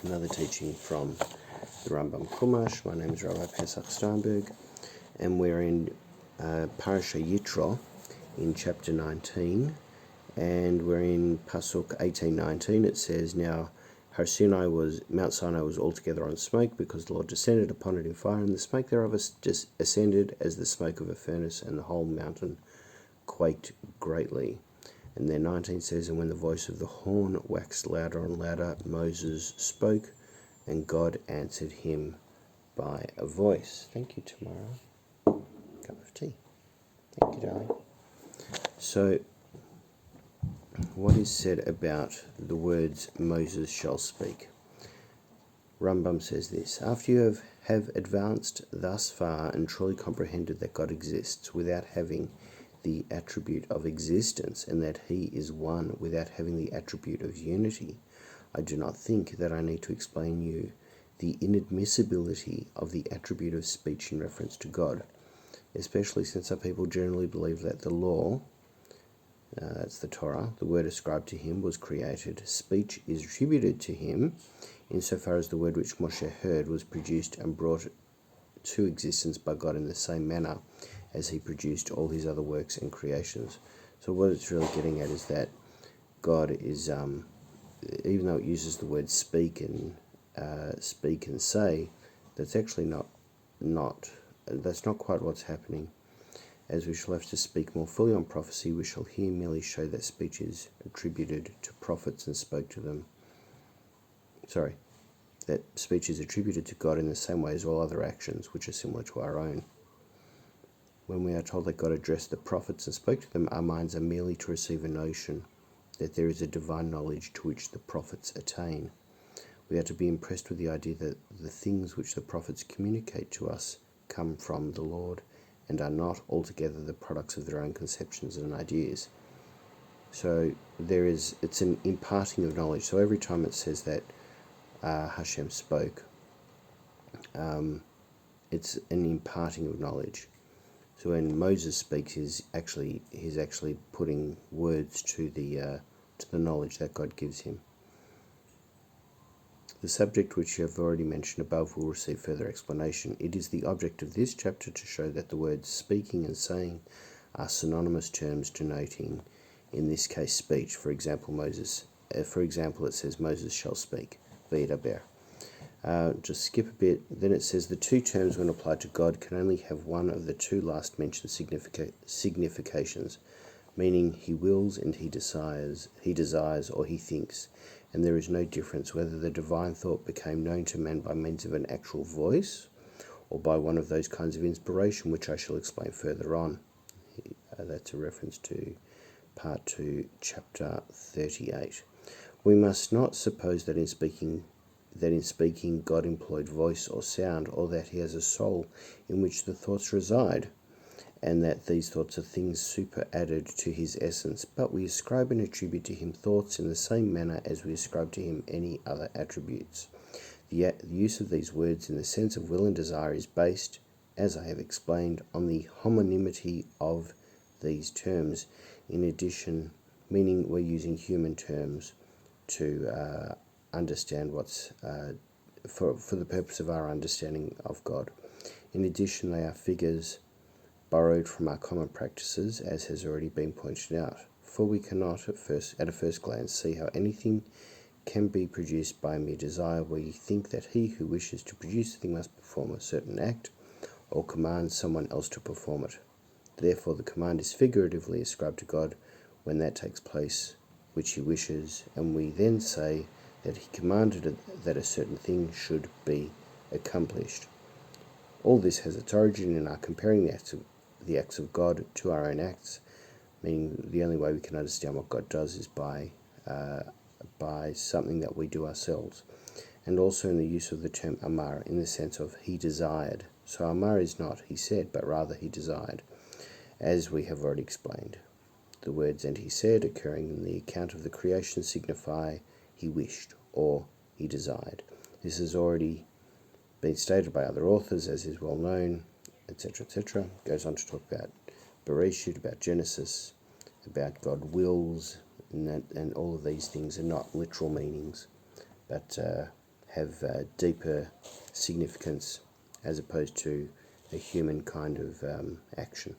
Another teaching from the Rambam Chumash. My name is Rabbi Pesach Steinberg, and we're in Parasha Yitro in chapter 19, and we're in Pasuk 18:19. It says, "Now Mount Sinai was altogether on smoke, because the Lord descended upon it in fire, and the smoke thereof ascended as the smoke of a furnace, and the whole mountain quaked greatly." And then 19 says, "And when the voice of the horn waxed louder and louder, Moses spoke, and God answered him by a voice." Thank you, Tamara. Cup of tea. Thank you, darling. So, what is said about the words Moses shall speak? Rambam says this: "After you have advanced thus far and truly comprehended that God exists without having the attribute of existence, and that he is one without having the attribute of unity, I do not think that I need to explain you the inadmissibility of the attribute of speech in reference to God, especially since our people generally believe that the law, that's the Torah, the word ascribed to him, was created. Speech is attributed to him insofar as the word which Moshe heard was produced and brought to existence by God in the same manner as he produced all his other works and creations." So what it's really getting at is that God is, even though it uses the word speak and say, that's actually that's not quite what's happening. As we shall have to speak more fully on prophecy, we shall here merely show that speech is attributed to prophets and spoke to them. That speech is attributed to God in the same way as all other actions, which are similar to our own. When we are told that God addressed the prophets and spoke to them, our minds are merely to receive a notion that there is a divine knowledge to which the prophets attain. We are to be impressed with the idea that the things which the prophets communicate to us come from the Lord and are not altogether the products of their own conceptions and ideas. So it's an imparting of knowledge. So every time it says that Hashem spoke, it's an imparting of knowledge. So when Moses speaks, he's actually putting words to the knowledge that God gives him. The subject which you have already mentioned above will receive further explanation. It is the object of this chapter to show that the words speaking and saying are synonymous terms denoting, in this case, speech. For example, it says Moses shall speak. V'yidaber. Just skip a bit. Then it says the two terms, when applied to God, can only have one of the two last mentioned significations, meaning he wills and he desires, or he thinks, and there is no difference whether the divine thought became known to man by means of an actual voice or by one of those kinds of inspiration which I shall explain further on. That's a reference to part 2, chapter 38. We must not suppose that in speaking God employed voice or sound, or that he has a soul in which the thoughts reside, and that these thoughts are things superadded to his essence, but we ascribe and attribute to him thoughts in the same manner as we ascribe to him any other attributes. The use of these words in the sense of will and desire is based, as I have explained, on the homonymity of these terms. In addition, meaning we're using human terms to understand what's for the purpose of our understanding of God. In addition, they are figures borrowed from our common practices, as has already been pointed out. For we cannot at a first glance see how anything can be produced by mere desire. We think that he who wishes to produce a thing must perform a certain act or command someone else to perform it. Therefore, the command is figuratively ascribed to God when that takes place which he wishes, and we then say that he commanded that a certain thing should be accomplished. All this has its origin in our comparing the acts of God to our own acts, meaning the only way we can understand what God does is by something that we do ourselves, and also in the use of the term amar in the sense of he desired. So amar is not he said, but rather he desired, as we have already explained. The words "and he said" occurring in the account of the creation signify he wished or he desired. This has already been stated by other authors, as is well known, etc., etc. Goes on to talk about Bereshit, about Genesis, about God wills, and all of these things are not literal meanings, but have deeper significance as opposed to a human kind of action.